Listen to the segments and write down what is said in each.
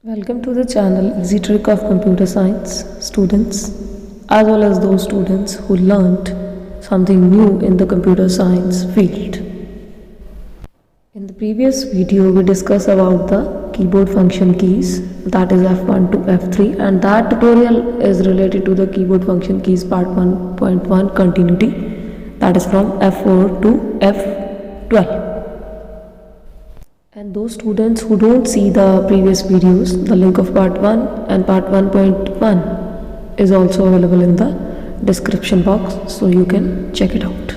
Welcome to the channel Easy Trick of Computer Science students, as well as those students who learnt something new in the computer science field. In the previous video we discussed about the keyboard function keys, that is F1 to F3, and that tutorial is related to the keyboard function keys part 1.1 continuity, that is from F4 to F12. And those students who don't see the previous videos, the link of part 1 and part 1.1 is also available in the description box, so you can check it out.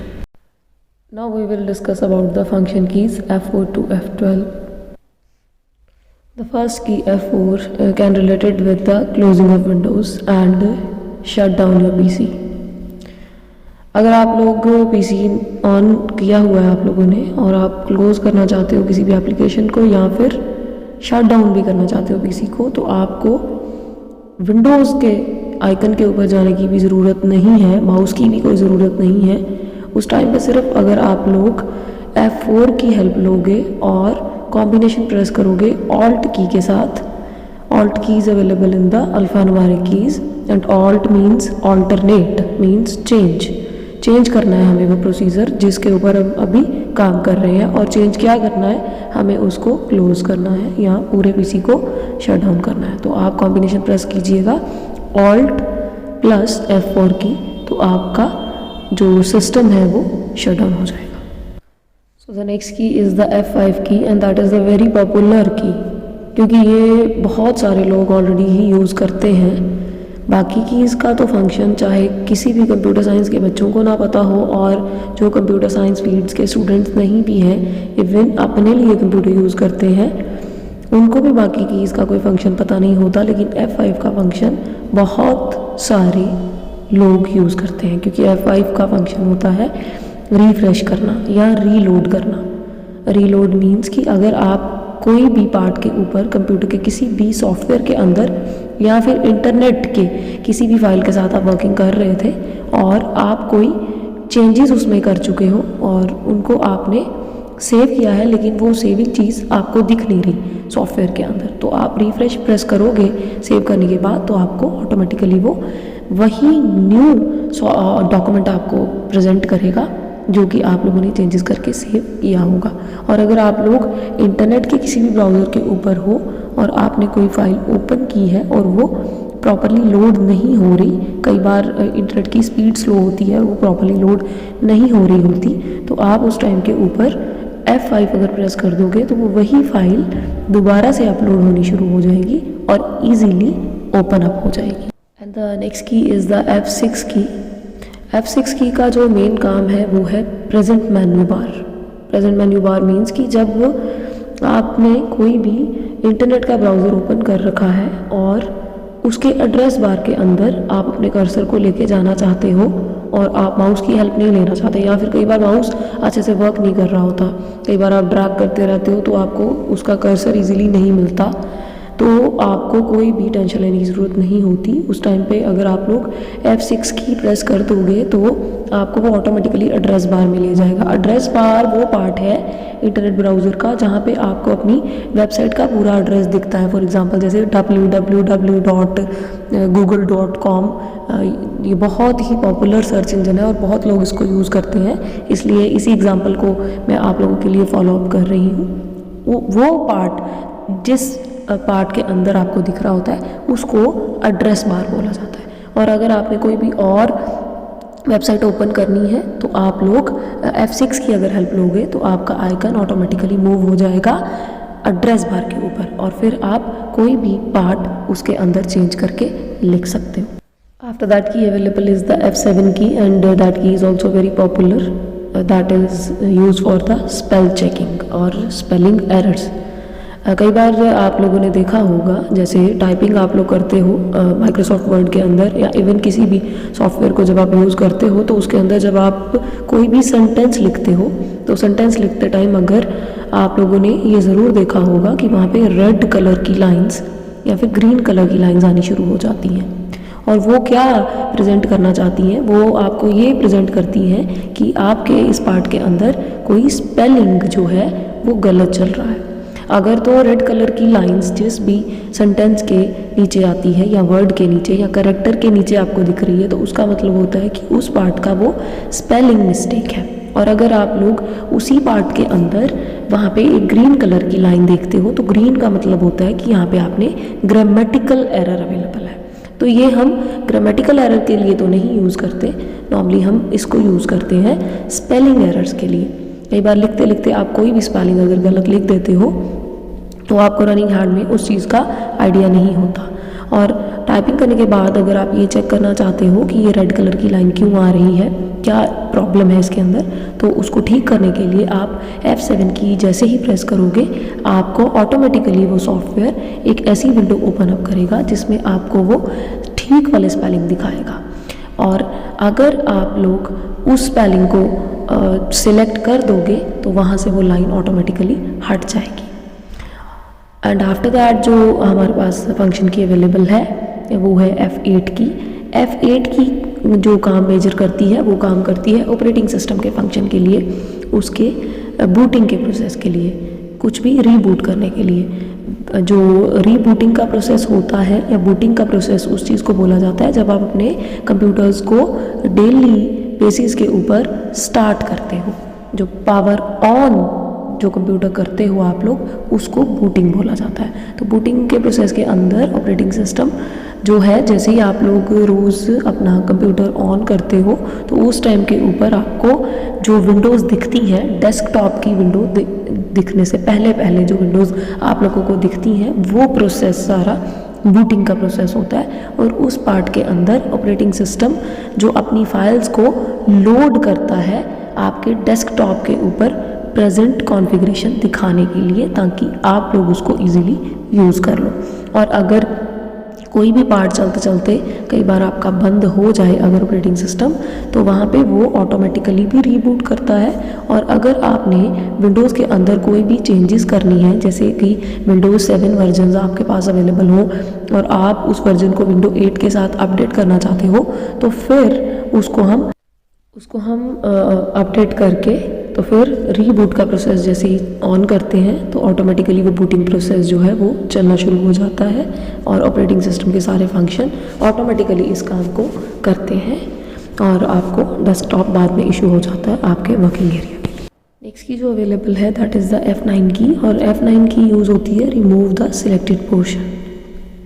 Now we will discuss about the function keys F4 to F12. The first key F4 can relate it with the closing of windows and shut down your PC. अगर आप लोग PC on किया हुआ है आप लोगों ने और आप क्लोज़ करना चाहते हो किसी भी एप्लीकेशन को या फिर शट डाउन भी करना चाहते हो पीसी को, तो आपको विंडोज़ के आइकन के ऊपर जाने की भी ज़रूरत नहीं है, माउस की भी कोई ज़रूरत नहीं है। उस टाइम पे सिर्फ अगर आप लोग F4 की हेल्प लोगे और कॉम्बिनेशन प्रेस करोगे ऑल्ट की के साथ। Alt keys available in the alphanumeric keys and alt means alternate means change करना है हमें वो प्रोसीजर जिसके ऊपर हम अभी काम कर रहे हैं, और चेंज क्या करना है, हमें उसको क्लोज़ करना है या पूरे पीसी को शट डाउन करना है। तो आप कॉम्बिनेशन प्रेस कीजिएगा ऑल्ट प्लस F4 की, तो आपका जो सिस्टम है वो शट डाउन हो जाएगा। सो द नेक्स्ट की इज़ द F5 की and that is the very popular की, क्योंकि ये बहुत सारे लोग ऑलरेडी ही यूज़ करते हैं। बाकी कीज़ का तो फंक्शन चाहे किसी भी कंप्यूटर साइंस के बच्चों को ना पता हो, और जो कंप्यूटर साइंस फील्ड्स के स्टूडेंट्स नहीं भी हैं, इवन अपने लिए कंप्यूटर यूज़ करते हैं, उनको भी बाकी कीज़ का कोई फंक्शन पता नहीं होता। लेकिन F5 का फंक्शन बहुत सारे लोग यूज़ करते हैं, क्योंकि F5 का फंक्शन होता है रिफ्रेश करना या रीलोड करना। रीलोड मीन्स कि अगर आप कोई भी पार्ट के ऊपर कंप्यूटर के किसी भी सॉफ्टवेयर के अंदर या फिर इंटरनेट के किसी भी फाइल के साथ आप वर्किंग कर रहे थे और आप कोई चेंजेस उसमें कर चुके हो और उनको आपने सेव किया है, लेकिन वो सेविंग चीज़ आपको दिख नहीं रही सॉफ्टवेयर के अंदर, तो आप रिफ्रेश प्रेस करोगे सेव करने के बाद, तो आपको ऑटोमेटिकली वो वही न्यू डॉक्यूमेंट आपको प्रेजेंट करेगा जो कि आप लोगों ने चेंजेस करके सेव किया होगा। और अगर आप लोग इंटरनेट के किसी भी ब्राउज़र के ऊपर हो और आपने कोई फाइल ओपन की है और वो प्रॉपरली लोड नहीं हो रही, कई बार इंटरनेट की स्पीड स्लो होती है, वो प्रॉपरली लोड नहीं हो रही होती, तो आप उस टाइम के ऊपर F5 अगर प्रेस कर दोगे तो वो वही फाइल दोबारा से अपलोड होनी शुरू हो जाएगी और ईजीली ओपन अप हो जाएगी। एंड द नेक्स्ट की इज़ द F6 की। F6 की का जो मेन काम है वो है present menu bar. Present menu bar means कि जब आपने कोई भी इंटरनेट का ब्राउज़र ओपन कर रखा है और उसके एड्रेस बार के अंदर आप अपने कर्सर को लेके जाना चाहते हो और आप माउस की हेल्प नहीं लेना चाहते, या फिर कई बार माउस अच्छे से वर्क नहीं कर रहा होता, कई बार आप ड्रैग करते रहते हो तो आपको उसका कर्सर इजीली नहीं मिलता, तो आपको कोई भी टेंशन लेने की ज़रूरत नहीं होती। उस टाइम पे अगर आप लोग F6 की प्रेस कर दोगे तो आपको वो ऑटोमेटिकली एड्रेस बार में ले जाएगा। एड्रेस बार वो पार्ट है इंटरनेट ब्राउज़र का जहाँ पे आपको अपनी वेबसाइट का पूरा एड्रेस दिखता है। फॉर एग्जांपल जैसे www.google.com, ये बहुत ही पॉपुलर सर्च इंजन है और बहुत लोग इसको यूज़ करते हैं, इसलिए इसी एग्जाम्पल को मैं आप लोगों के लिए फॉलो अप कर रही हूँ। वो पार्ट जिस पार्ट के अंदर आपको दिख रहा होता है उसको एड्रेस बार बोला जाता है। और अगर आपने कोई भी और वेबसाइट ओपन करनी है तो आप लोग F6 की अगर हेल्प लोगे तो आपका आइकन ऑटोमेटिकली मूव हो जाएगा एड्रेस बार के ऊपर, और फिर आप कोई भी पार्ट उसके अंदर चेंज करके लिख सकते हो। आफ्टर दैट की अवेलेबल इज़ द F7 की एंड दैट की is also very popular, that is use for the spell checking और स्पेलिंग एरर्स। कई बार आप लोगों ने देखा होगा, जैसे टाइपिंग आप लोग करते हो माइक्रोसॉफ्ट वर्ड के अंदर या इवन किसी भी सॉफ्टवेयर को जब आप यूज़ करते हो तो उसके अंदर जब आप कोई भी सेंटेंस लिखते हो तो सेंटेंस लिखते टाइम अगर आप लोगों ने ये ज़रूर देखा होगा कि वहाँ पे रेड कलर की लाइंस या फिर ग्रीन कलर की लाइंस आनी शुरू हो जाती हैं, और वो क्या प्रेजेंट करना चाहती हैं, वो आपको ये प्रेजेंट करती हैं कि आपके इस पार्ट के अंदर कोई स्पेलिंग जो है वो गलत चल रहा है। अगर तो रेड कलर की लाइंस जिस भी सेंटेंस के नीचे आती है या वर्ड के नीचे या करेक्टर के नीचे आपको दिख रही है तो उसका मतलब होता है कि उस पार्ट का वो स्पेलिंग मिस्टेक है। और अगर आप लोग उसी पार्ट के अंदर वहाँ पे एक ग्रीन कलर की लाइन देखते हो तो ग्रीन का मतलब होता है कि यहाँ पे आपने ग्रामेटिकल एरर अवेलेबल है। तो ये हम ग्रामेटिकल एरर के लिए तो नहीं यूज़ करते, नॉर्मली हम इसको यूज़ करते हैं स्पेलिंग एरर्स के लिए। कई बार लिखते लिखते आप कोई भी स्पेलिंग अगर गलत लिख देते हो तो आपको रनिंग हैंड में उस चीज़ का आइडिया नहीं होता। और टाइपिंग करने के बाद अगर आप ये चेक करना चाहते हो कि ये रेड कलर की लाइन क्यों आ रही है, क्या प्रॉब्लम है इसके अंदर, तो उसको ठीक करने के लिए आप F7 की जैसे ही प्रेस करोगे आपको ऑटोमेटिकली वो सॉफ्टवेयर एक ऐसी विंडो ओपन अप करेगा जिसमें आपको वो ठीक वाले स्पेलिंग दिखाएगा। और अगर आप लोग उस स्पेलिंग को सिलेक्ट कर दोगे तो वहाँ से वो लाइन ऑटोमेटिकली हट जाएगी। एंड आफ्टर दैट जो हमारे पास फंक्शन की अवेलेबल है वो है F8 की। F8 की जो काम मेजर करती है वो काम करती है ऑपरेटिंग सिस्टम के फंक्शन के लिए, उसके बूटिंग के प्रोसेस के लिए, कुछ भी रीबूट करने के लिए। जो रीबूटिंग का प्रोसेस होता है या बूटिंग का प्रोसेस उस चीज़ को बोला जाता है जब आप अपने कंप्यूटर्स को डेली बेसिस के ऊपर स्टार्ट करते हो। जो पावर ऑन जो कंप्यूटर करते हो आप लोग उसको बूटिंग बोला जाता है। तो बूटिंग के प्रोसेस के अंदर ऑपरेटिंग सिस्टम जो है, जैसे ही आप लोग रोज़ अपना कंप्यूटर ऑन करते हो तो उस टाइम के ऊपर आपको जो विंडोज़ दिखती हैं, डेस्कटॉप की विंडो दिखने से पहले पहले जो विंडोज़ आप लोगों को दिखती हैं वो प्रोसेस सारा बूटिंग का प्रोसेस होता है। और उस पार्ट के अंदर ऑपरेटिंग सिस्टम जो अपनी फाइल्स को लोड करता है आपके डेस्कटॉप के ऊपर प्रेजेंट कॉन्फ़िगरेशन दिखाने के लिए, ताकि आप लोग उसको इजीली यूज़ कर लो। और अगर कोई भी पार्ट चलते चलते कई बार आपका बंद हो जाए अगर ऑपरेटिंग सिस्टम, तो वहाँ पे वो ऑटोमेटिकली भी रीबूट करता है। और अगर आपने विंडोज़ के अंदर कोई भी चेंजेस करनी है, जैसे कि विंडोज़ 7 वर्जन आपके पास अवेलेबल हो और आप उस वर्जन को विंडो 8 के साथ अपडेट करना चाहते हो, तो फिर उसको हम अपडेट करके तो फिर रीबूट का प्रोसेस जैसे ही ऑन करते हैं तो ऑटोमेटिकली वो बूटिंग प्रोसेस जो है वो चलना शुरू हो जाता है और ऑपरेटिंग सिस्टम के सारे फंक्शन ऑटोमेटिकली इस काम को करते हैं और आपको डेस्कटॉप बाद में इशू हो जाता है आपके वर्किंग एरिया में। नेक्स्ट की जो अवेलेबल है दैट इज़ द F9 की, और F9 की यूज़ होती है रिमूव द सिलेक्टेड पोर्शन।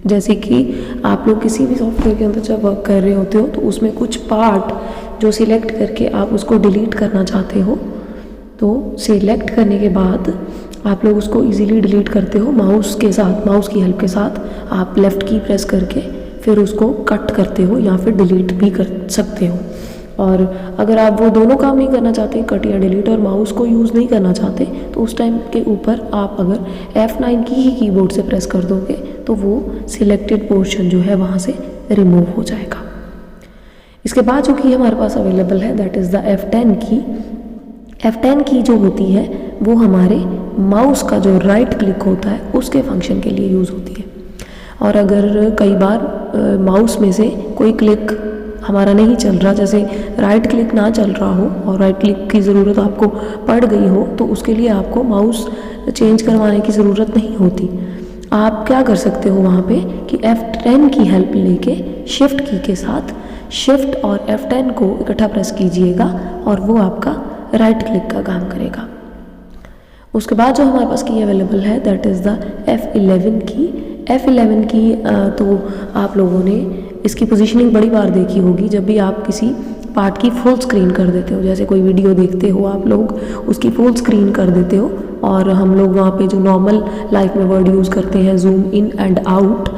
जैसे कि आप लोग किसी भी सॉफ्टवेयर के अंदर जब वर्क कर रहे होते हो तो उसमें कुछ पार्ट जो सिलेक्ट करके आप उसको डिलीट करना चाहते हो, तो सिलेक्ट करने के बाद आप लोग उसको इजीली डिलीट करते हो माउस के साथ, माउस की हेल्प के साथ आप लेफ़्ट की प्रेस करके फिर उसको कट करते हो या फिर डिलीट भी कर सकते हो। और अगर आप वो दोनों काम नहीं करना चाहते, कट या डिलीट, और माउस को यूज़ नहीं करना चाहते, तो उस टाइम के ऊपर आप अगर F9 की ही कीबोर्ड से प्रेस कर दोगे तो वो सिलेक्टेड पोर्शन जो है वहाँ से रिमूव हो जाएगा। इसके बाद जो की हमारे पास अवेलेबल है दैट इज़ द F10 की। F10 की जो होती है वो हमारे माउस का जो राइट क्लिक होता है उसके फंक्शन के लिए यूज़ होती है। और अगर कई बार माउस में से कोई क्लिक हमारा नहीं चल रहा, जैसे राइट क्लिक ना चल रहा हो और राइट क्लिक की ज़रूरत आपको पड़ गई हो, तो उसके लिए आपको माउस चेंज करवाने की ज़रूरत नहीं होती। आप क्या कर सकते हो वहाँ पे कि F10 की हेल्प लेके शिफ्ट की के साथ शिफ्ट और F10 को इकट्ठा प्रेस कीजिएगा और वो आपका राइट क्लिक का काम करेगा। उसके बाद जो हमारे पास की अवेलेबल है दैट इज़ द F11 की। F11 की तो आप लोगों ने इसकी पोजीशनिंग बड़ी बार देखी होगी। जब भी आप किसी पार्ट की फुल स्क्रीन कर देते हो, जैसे कोई वीडियो देखते हो आप लोग उसकी फुल स्क्रीन कर देते हो, और हम लोग वहाँ पे जो नॉर्मल लाइफ में वर्ड यूज़ करते हैं zoom in and out.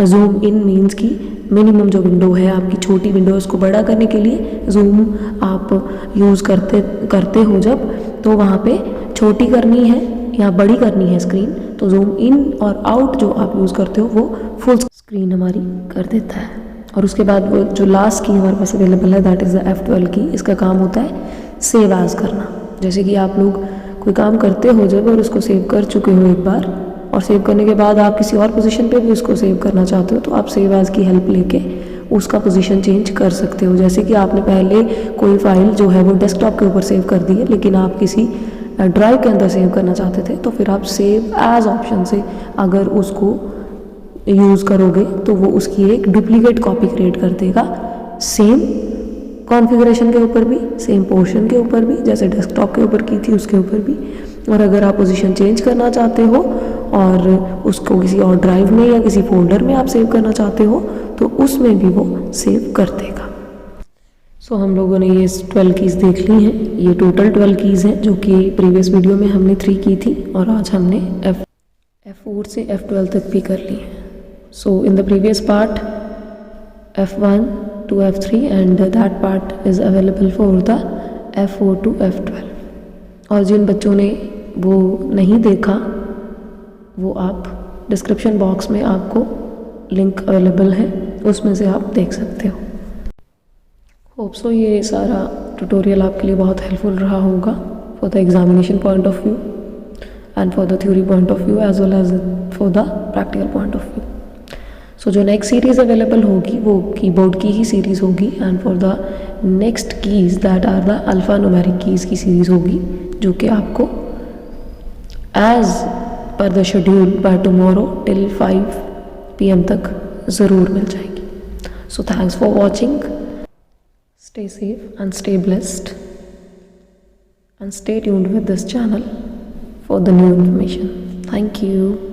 Zoom in means की मिनिमम जो विंडो है आपकी छोटी विंडो, उसको बड़ा करने के लिए जूम आप यूज़ करते हो जब, तो वहाँ पे छोटी करनी है या बड़ी करनी है स्क्रीन, तो जूम इन और आउट जो आप यूज़ करते हो वो फुल स्क्रीन हमारी कर देता है। और उसके बाद वो जो लास्ट की हमारे पास अवेलेबल है दैट इज़ द F12 की। इसका काम होता है सेव एज करना। जैसे कि आप लोग कोई काम करते हो जब और उसको सेव कर चुके हो एक बार, और सेव करने के बाद आप किसी और पोजीशन पे भी उसको सेव करना चाहते हो, तो आप सेव एज की हेल्प लेके उसका पोजीशन चेंज कर सकते हो। जैसे कि आपने पहले कोई फाइल जो है वो डेस्कटॉप के ऊपर सेव कर दी है, लेकिन आप किसी ड्राइव के अंदर सेव करना चाहते थे तो फिर आप सेव एज ऑप्शन से अगर उसको यूज़ करोगे तो वो उसकी एक डुप्लीकेट कॉपी क्रिएट कर देगा, सेम कॉन्फ़िगरेशन के ऊपर भी, सेम पोर्शन के ऊपर भी, जैसे डेस्कटॉप के ऊपर की थी उसके ऊपर भी। और अगर आप पोजीशन चेंज करना चाहते हो और उसको किसी और ड्राइव में या किसी फोल्डर में आप सेव करना चाहते हो तो उसमें भी वो सेव कर देगा। सो हम लोगों ने ये 12 कीज़ देख ली हैं। ये टोटल 12 कीज़ हैं जो कि प्रीवियस वीडियो में हमने 3 की थी और आज हमने F4 से F12 तक भी कर ली है। So in the previous part F1 to F3 and that part is available for the F4 to F12। और जिन बच्चों ने वो नहीं देखा वो आप डिस्क्रिप्शन बॉक्स में आपको लिंक अवेलेबल है, उसमें से आप देख सकते हो। होप सो ये सारा ट्यूटोरियल आपके लिए बहुत हेल्पफुल रहा होगा for the examination point of view and for the theory point of view as well as for the practical point of view. So जो नेक्स्ट सीरीज़ अवेलेबल होगी वो कीबोर्ड की ही सीरीज़ होगी and for the next keys that are the alpha numeric keys की series होगी जो कि आपको as per the schedule by tomorrow till 5 PM तक ज़रूर मिल जाएगी। So thanks for watching, stay safe and stay blessed and stay tuned with this channel for the new information. Thank you.